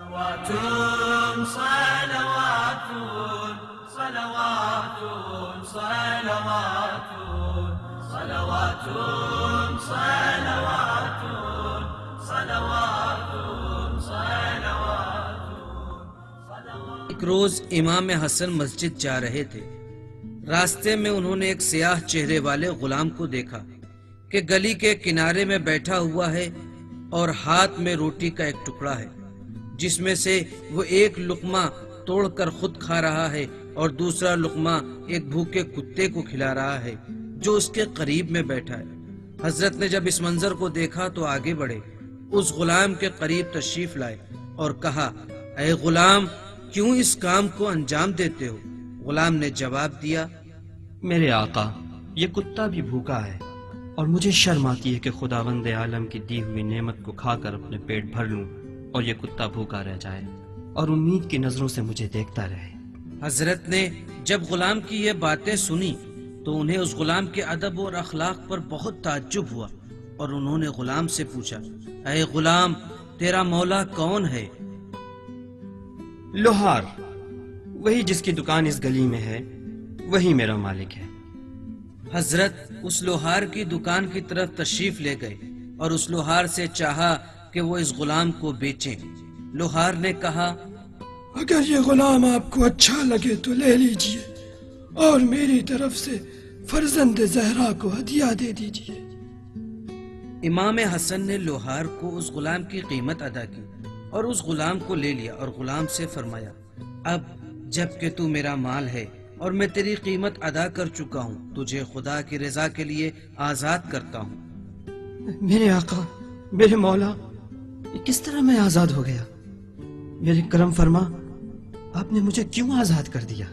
صلوات صلوات صلوات صلوات صلوات صلوات صلوات صلوات۔ ایک روز امام حسن مسجد جا رہے تھے۔ راستے میں انہوں نے ایک سیاہ چہرے والے غلام کو دیکھا کہ گلی کے کنارے میں بیٹھا ہوا ہے اور ہاتھ میں روٹی کا ایک ٹکڑا ہے، جس میں سے وہ ایک لقمہ توڑ کر خود کھا رہا ہے اور دوسرا لقمہ ایک بھوکے کتے کو کھلا رہا ہے جو اس کے قریب میں بیٹھا ہے۔ حضرت نے جب اس منظر کو دیکھا تو آگے بڑھے، اس غلام کے قریب تشریف لائے اور کہا، اے غلام، کیوں اس کام کو انجام دیتے ہو؟ غلام نے جواب دیا، میرے آقا، یہ کتا بھی بھوکا ہے اور مجھے شرم آتی ہے کہ خداوند عالم کی دی ہوئی نعمت کو کھا کر اپنے پیٹ بھر لوں اور یہ کتا بھوکا رہ جائے اور امید کی نظروں سے مجھے دیکھتا رہے۔ حضرت نے جب غلام کی یہ باتیں سنی تو انہیں اس غلام کے ادب اور اخلاق پر بہت تعجب ہوا اور انہوں نے غلام سے پوچھا، اے غلام، تیرا مولا کون ہے؟ لوہار، وہی جس کی دکان اس گلی میں ہے، وہی میرا مالک ہے۔ حضرت اس لوہار کی دکان کی طرف تشریف لے گئے اور اس لوہار سے چاہا کہ وہ اس غلام کو بیچیں۔ لوہار نے کہا، اگر یہ غلام آپ کو اچھا لگے تو لے لیجئے اور میری طرف سے فرزند زہرا کو ہدیہ دے دیجئے۔ امام حسن نے لوہار کو اس غلام کی قیمت ادا کی اور اس غلام کو لے لیا اور غلام سے فرمایا، اب جب کہ تو میرا مال ہے اور میں تیری قیمت ادا کر چکا ہوں، تجھے خدا کی رضا کے لیے آزاد کرتا ہوں۔ میرے آقا، میرے مولا، کس طرح میں آزاد ہو گیا؟ میرے کرم فرما، آپ نے مجھے کیوں آزاد کر دیا؟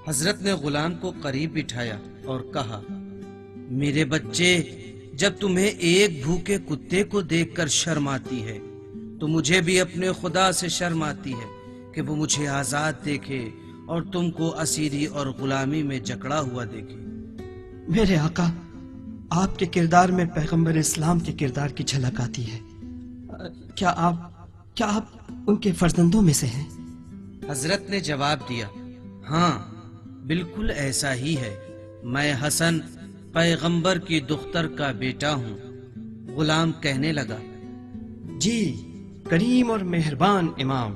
حضرت نے غلام کو قریب بٹھایا اور کہا، میرے بچے، جب تمہیں ایک بھوکے کتے کو دیکھ کر شرم آتی ہے تو مجھے بھی اپنے خدا سے شرم آتی ہے کہ وہ مجھے آزاد دیکھے اور تم کو اسیری اور غلامی میں جکڑا ہوا دیکھے۔ میرے آقا، آپ کے کردار میں پیغمبر اسلام کے کردار کی جھلک آتی ہے۔ کیا آپ ان کے فرزندوں میں سے ہیں؟ حضرت نے جواب دیا، ہاں، بالکل ایسا ہی ہے، میں حسن پیغمبر کی دختر کا بیٹا ہوں۔ غلام کہنے لگا، جی، کریم اور مہربان امام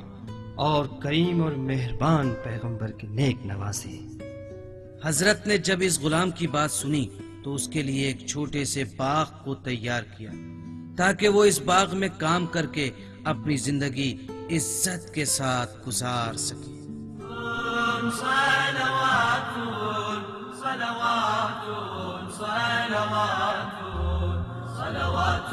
اور کریم اور مہربان پیغمبر کے نیک نوازے۔ حضرت نے جب اس غلام کی بات سنی تو اس کے لیے ایک چھوٹے سے باغ کو تیار کیا تاکہ وہ اس باغ میں کام کر کے اپنی زندگی عزت کے ساتھ گزار سکے۔ صلوات صلوات صلوات صلوات